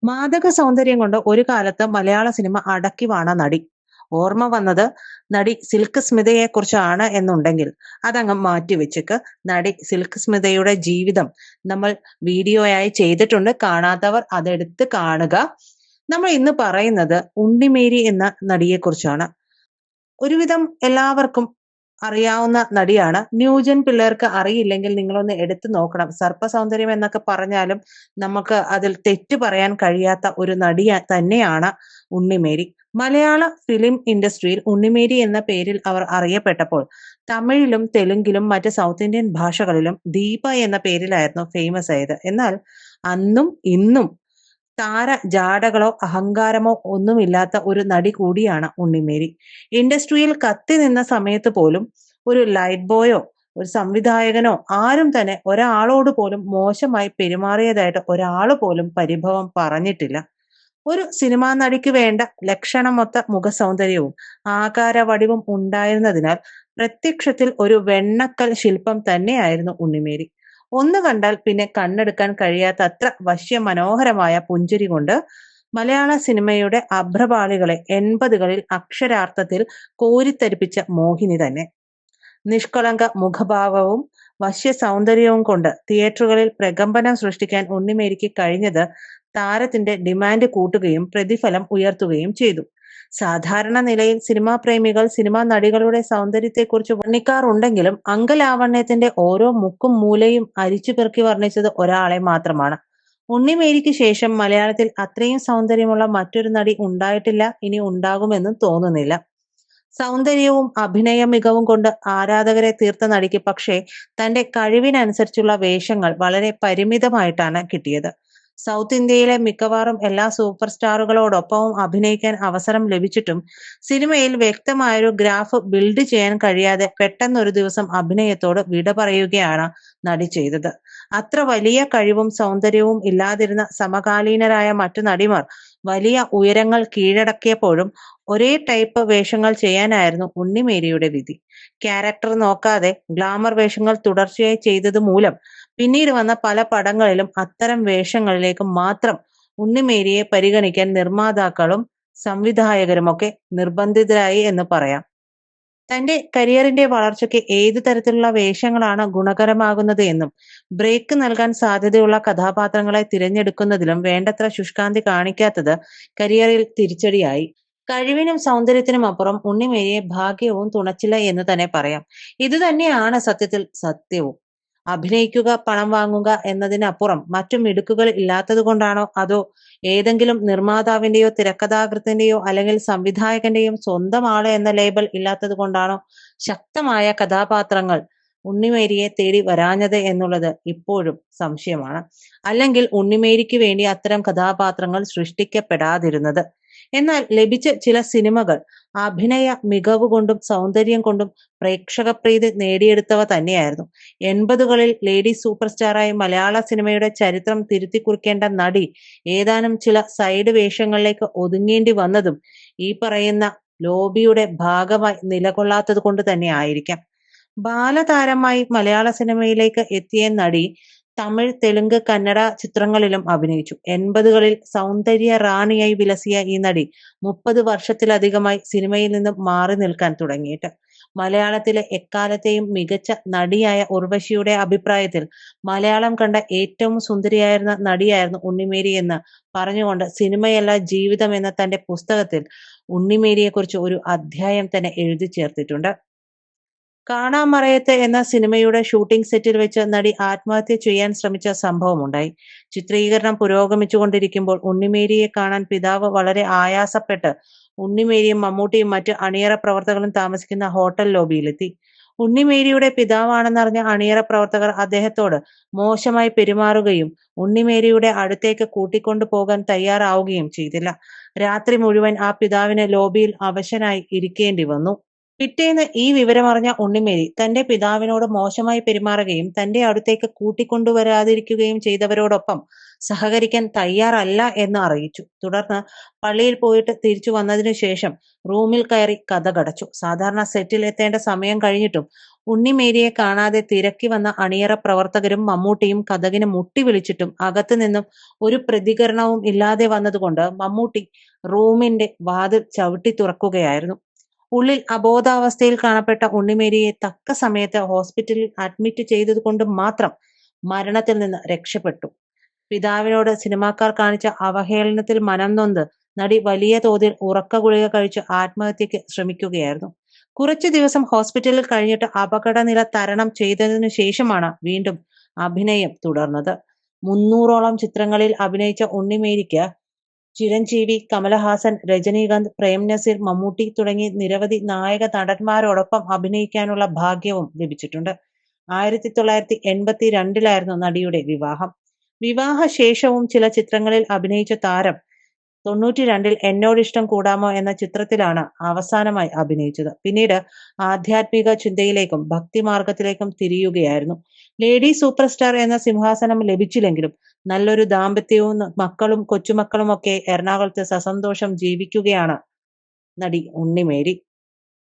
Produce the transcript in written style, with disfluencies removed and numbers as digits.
മാദക സൗന്ദര്യം കൊണ്ട് ഒരു കാലത്ത് മലയാള സിനിമ അടക്കി വാണ നടി. ഓർമ്മ വന്നത് നടി സിൽക്ക് സ്മിതയെ കുറിച്ചാണ് എന്നുണ്ടെങ്കിൽ അതങ്ങ് മാറ്റിവെച്ചേക്ക്. നടി സിൽക്ക് സ്മിതയുടെ ജീവിതം നമ്മൾ വീഡിയോയായി ചെയ്തിട്ടുണ്ട്. കാണാത്തവർ അതെടുത്ത് കാണുക. നമ്മൾ ഇന്ന് പറയുന്നത് ഉണ്ണിമേരി എന്ന നടിയെ കുറിച്ചാണ്. ഒരുവിധം എല്ലാവർക്കും അറിയാവുന്ന നടിയാണ്. ന്യൂജൻ പിള്ളേർക്ക് അറിയില്ലെങ്കിൽ നിങ്ങളൊന്ന് എടുത്തു നോക്കണം. സർപ്പസൗന്ദര്യം എന്നൊക്കെ പറഞ്ഞാലും നമുക്ക് അതിൽ തെറ്റ് പറയാൻ കഴിയാത്ത ഒരു നടി തന്നെയാണ് ഉണ്ണിമേരി. മലയാള ഫിലിം ഇൻഡസ്ട്രിയിൽ ഉണ്ണിമേരി എന്ന പേരിൽ അവർ അറിയപ്പെട്ടപ്പോൾ തമിഴിലും തെലുങ്കിലും മറ്റ് സൗത്ത് ഇന്ത്യൻ ഭാഷകളിലും ദീപ എന്ന പേരിലായിരുന്നു ഫേമസ് ആയത്. എന്നാൽ അന്നും ഇന്നും താര ജാടകളോ അഹങ്കാരമോ ഒന്നുമില്ലാത്ത ഒരു നടി കൂടിയാണ് ഉണ്ണിമേരി. ഇൻഡസ്ട്രിയിൽ കത്തി നിന്ന സമയത്ത് പോലും ഒരു ലൈറ്റ് ബോയോ ഒരു സംവിധായകനോ ആരും തന്നെ ഒരാളോട് പോലും മോശമായി പെരുമാറിയതായിട്ട് ഒരാൾ പോലും പരിഭവം പറഞ്ഞിട്ടില്ല. ഒരു സിനിമാ നടിക്ക് വേണ്ട ലക്ഷണമൊത്ത മുഖസൗന്ദര്യവും ആകാര വടിവും ഉണ്ടായിരുന്നതിനാൽ പ്രത്യക്ഷത്തിൽ ഒരു വെണ്ണക്കൽ ശില്പം തന്നെയായിരുന്നു ഉണ്ണിമേരി. ഒന്ന് കണ്ടാൽ പിന്നെ കണ്ണെടുക്കാൻ കഴിയാത്ത അത്ര വശ്യമനോഹരമായ പുഞ്ചിരി കൊണ്ട് മലയാള സിനിമയുടെ അഭ്രപാളികളെ 80കളിൽ അക്ഷരാർത്ഥത്തിൽ കോരിത്തരിപ്പിച്ച മോഹിനി തന്നെ. നിഷ്കളങ്ക മുഖഭാവവും വശ്യ സൗന്ദര്യവും കൊണ്ട് തിയേറ്ററുകളിൽ പ്രകമ്പനം സൃഷ്ടിക്കാൻ ഉണ്ണിമേരിക്ക് കഴിഞ്ഞത് താരത്തിന്റെ ഡിമാൻഡ് കൂട്ടുകയും പ്രതിഫലം ഉയർത്തുകയും ചെയ്തു. സാധാരണ നിലയിൽ സിനിമാ പ്രേമികൾ സിനിമാ നടികളുടെ സൗന്ദര്യത്തെക്കുറിച്ച് വർണ്ണിക്കാറുണ്ടെങ്കിലും അംഗലാവണ്യത്തിന്റെ ഓരോ മുക്കും മൂലയും അരിച്ചു പെറുക്കി വർണ്ണിച്ചത് ഒരാളെ മാത്രമാണ്. ഉണ്ണിമേരിക്ക് ശേഷം മലയാളത്തിൽ അത്രയും സൗന്ദര്യമുള്ള മറ്റൊരു നടി ഉണ്ടായിട്ടില്ല, ഇനി ഉണ്ടാകുമെന്നും തോന്നുന്നില്ല. സൗന്ദര്യവും അഭിനയ മികവും കൊണ്ട് ആരാധകരെ തീർത്ത നടിക്ക് പക്ഷേ തന്റെ കഴിവിനനുസരിച്ചുള്ള വേഷങ്ങൾ വളരെ പരിമിതമായിട്ടാണ് കിട്ടിയത്. സൗത്ത് ഇന്ത്യയിലെ മിക്കവാറും എല്ലാ സൂപ്പർ സ്റ്റാറുകളോടൊപ്പവും അഭിനയിക്കാൻ അവസരം ലഭിച്ചിട്ടും സിനിമയിൽ വ്യക്തമായൊരു ഗ്രാഫ് ബിൽഡ് ചെയ്യാൻ കഴിയാതെ പെട്ടെന്നൊരു ദിവസം അഭിനയത്തോട് വിട പറയുകയാണ് നടി ചെയ്തത്. അത്ര വലിയ കഴിവും സൗന്ദര്യവും ഇല്ലാതിരുന്ന സമകാലീനരായ മറ്റു നടിമാർ വലിയ ഉയരങ്ങൾ കീഴടക്കിയപ്പോഴും ഒരേ ടൈപ്പ് വേഷങ്ങൾ ചെയ്യാനായിരുന്നു ഉണ്ണിമേരിയുടെ വിധി. ക്യാരക്ടർ നോക്കാതെ ഗ്ലാമർ വേഷങ്ങൾ തുടർച്ചയായി ചെയ്തത് മൂലം പിന്നീട് വന്ന പല പടങ്ങളിലും അത്തരം വേഷങ്ങളിലേക്ക് മാത്രം ഉണ്ണിമേരിയെ പരിഗണിക്കാൻ നിർമ്മാതാക്കളും സംവിധായകരുമൊക്കെ നിർബന്ധിതരായി എന്ന് പറയാം. തന്റെ കരിയറിന്റെ വളർച്ചയ്ക്ക് ഏതു തരത്തിലുള്ള വേഷങ്ങളാണ് ഗുണകരമാകുന്നത് എന്നും ബ്രേക്ക് നൽകാൻ സാധ്യതയുള്ള കഥാപാത്രങ്ങളെ തിരഞ്ഞെടുക്കുന്നതിലും വേണ്ടത്ര ശുഷ്കാന്തി കാണിക്കാത്തത് കരിയറിൽ തിരിച്ചടിയായി. കഴിവിനും സൗന്ദര്യത്തിനും അപ്പുറം ഉണ്ണിമേരിയെ ഭാഗ്യവും തുണച്ചില്ല എന്ന് തന്നെ പറയാം. ഇത് തന്നെയാണ് സത്യത്തിൽ സത്യവും. അഭിനയിക്കുക, പണം വാങ്ങുക എന്നതിനപ്പുറം മറ്റു മിടുക്കുകൾ ഇല്ലാത്തത് കൊണ്ടാണോ, അതോ ഏതെങ്കിലും നിർമ്മാതാവിന്റെയോ തിരക്കഥാകൃത്തിന്റെയോ അല്ലെങ്കിൽ സംവിധായകന്റെയും സ്വന്തം ആള് എന്ന ലേബൽ ഇല്ലാത്തത് കൊണ്ടാണോ ശക്തമായ കഥാപാത്രങ്ങൾ ഉണ്ണിമേരിയെ തേടി വരാഞ്ഞത് എന്നുള്ളത് ഇപ്പോഴും സംശയമാണ്. അല്ലെങ്കിൽ ഉണ്ണിമേരിക്ക് വേണ്ടി അത്തരം കഥാപാത്രങ്ങൾ സൃഷ്ടിക്കപ്പെടാതിരുന്നത്. എന്നാൽ ലഭിച്ച ചില സിനിമകൾ അഭിനയ മികവ് കൊണ്ടും സൗന്ദര്യം കൊണ്ടും പ്രേക്ഷക പ്രീതി നേടിയെടുത്തവ തന്നെയായിരുന്നു. 80കളിൽ ലേഡി സൂപ്പർ സ്റ്റാറായി മലയാള സിനിമയുടെ ചരിത്രം തിരുത്തിക്കുറിക്കേണ്ട നടി ഏതാനും ചില സൈഡ് വേഷങ്ങളിലേക്ക് ഒതുങ്ങേണ്ടി വന്നതും ഈ പറയുന്ന ലോബിയുടെ ഭാഗമായി നിലകൊള്ളാത്തത് കൊണ്ട് തന്നെ ആയിരിക്കാം. ബാലതാരമായി മലയാള സിനിമയിലേക്ക് എത്തിയ നടി തമിഴ്, തെലുങ്ക്, കന്നഡ ചിത്രങ്ങളിലും അഭിനയിച്ചു. 80കളിൽ സൗന്ദര്യ റാണിയായി വിലസിയ ഈ നടി 30 വർഷത്തിലധികമായി സിനിമയിൽ നിന്നും മാറി നിൽക്കാൻ തുടങ്ങിയിട്ട്. മലയാളത്തിലെ എക്കാലത്തെയും മികച്ച നടിയായ ഉർവശിയുടെ അഭിപ്രായത്തിൽ മലയാളം കണ്ട ഏറ്റവും സുന്ദരിയായിരുന്ന നടിയായിരുന്നു ഉണ്ണിമേരി എന്ന് പറഞ്ഞുകൊണ്ട് സിനിമയല്ല ജീവിതം എന്ന തന്റെ പുസ്തകത്തിൽ ഉണ്ണിമേരിയെക്കുറിച്ച് ഒരു അധ്യായം തന്നെ എഴുതി ചേർത്തിട്ടുണ്ട്. കാണാമറയത്ത് എന്ന സിനിമയുടെ ഷൂട്ടിംഗ് സെറ്റിൽ വെച്ച് നടി ആത്മഹത്യ ചെയ്യാൻ ശ്രമിച്ച സംഭവമുണ്ടായി. ചിത്രീകരണം പുരോഗമിച്ചുകൊണ്ടിരിക്കുമ്പോൾ ഉണ്ണിമേരിയെ കാണാൻ പിതാവ് വളരെ ആയാസപ്പെട്ട് ഉണ്ണിമേരിയും മമ്മൂട്ടിയും മറ്റ് അണിയറ പ്രവർത്തകരും താമസിക്കുന്ന ഹോട്ടൽ ലോബിയിലെത്തി. ഉണ്ണിമേരിയുടെ പിതാവാണെന്നറിഞ്ഞ അണിയറ പ്രവർത്തകർ അദ്ദേഹത്തോട് മോശമായി പെരുമാറുകയും ഉണ്ണിമേരിയുടെ അടുത്തേക്ക് കൂട്ടിക്കൊണ്ടു പോകാൻ തയ്യാറാവുകയും ചെയ്തില്ല. രാത്രി മുഴുവൻ ആ പിതാവിന് ലോബിയിൽ അവശനായി ഇരിക്കേണ്ടി വന്നു. പിറ്റേന്ന് ഈ വിവരമറിഞ്ഞ ഉണ്ണിമേരി തന്റെ പിതാവിനോട് മോശമായി പെരുമാറുകയും തന്റെ അടുത്തേക്ക് കൂട്ടിക്കൊണ്ടുവരാതിരിക്കുകയും ചെയ്തവരോടൊപ്പം സഹകരിക്കാൻ തയ്യാറല്ല എന്ന് അറിയിച്ചു. തുടർന്ന് പള്ളിയിൽ പോയിട്ട് തിരിച്ചു വന്നതിനു ശേഷം റൂമിൽ കയറി കതകടച്ചു. സാധാരണ സെറ്റിൽ എത്തേണ്ട സമയം കഴിഞ്ഞിട്ടും ഉണ്ണിമേരിയെ കാണാതെ തിരക്കി വന്ന അണിയറ പ്രവർത്തകരും മമ്മൂട്ടിയും കതകിന് മുട്ടി വിളിച്ചിട്ടും അകത്തു നിന്നും ഒരു പ്രതികരണവും ഇല്ലാതെ വന്നതുകൊണ്ട് മമ്മൂട്ടി റൂമിന്റെ വാതിൽ ചവിട്ടി തുറക്കുകയായിരുന്നു. ഉള്ളിൽ അബോധാവസ്ഥയിൽ കാണപ്പെട്ട ഉണ്ണിമേരിയെ തക്ക സമയത്ത് ഹോസ്പിറ്റലിൽ അഡ്മിറ്റ് ചെയ്തതുകൊണ്ട് മാത്രം മരണത്തിൽ നിന്ന് രക്ഷപ്പെട്ടു. പിതാവിനോട് സിനിമാക്കാർ കാണിച്ച അവഹേളനത്തിൽ മനം നൊന്ത് നടി വലിയ തോതിൽ ഉറക്ക ഗുളിക കഴിച്ച് ആത്മഹത്യക്ക് ശ്രമിക്കുകയായിരുന്നു. കുറച്ചു ദിവസം ഹോസ്പിറ്റലിൽ കഴിഞ്ഞിട്ട് അപകടനില തരണം ചെയ്തതിനു ശേഷമാണ് വീണ്ടും അഭിനയം തുടർന്നത്. 300ഓളം ചിത്രങ്ങളിൽ അഭിനയിച്ച ഉണ്ണിമേരിക്ക് ചിരഞ്ജീവി, കമലഹാസൻ, രജനീകാന്ത്, പ്രേംനസീർ, മമ്മൂട്ടി തുടങ്ങി നിരവധി നായക നടന്മാരോടൊപ്പം അഭിനയിക്കാനുള്ള ഭാഗ്യവും ലഭിച്ചിട്ടുണ്ട്. 1982 നടിയുടെ വിവാഹം. വിവാഹശേഷവും ചില ചിത്രങ്ങളിൽ അഭിനയിച്ച താരം 92 എന്നോടിഷ്ടം കൂടാമോ എന്ന ചിത്രത്തിലാണ് അവസാനമായി അഭിനയിച്ചത്. പിന്നീട് ആധ്യാത്മിക ചിന്തയിലേക്കും ഭക്തിമാർഗത്തിലേക്കും തിരിയുകയായിരുന്നു. ലേഡി സൂപ്പർ സ്റ്റാർ എന്ന സിംഹാസനം ലഭിച്ചില്ലെങ്കിലും നല്ലൊരു ദാമ്പത്യവും മക്കളും കൊച്ചുമക്കളുമൊക്കെ എറണാകുളത്ത് സസന്തോഷം ജീവിക്കുകയാണ് നടി ഉണ്ണിമേരി.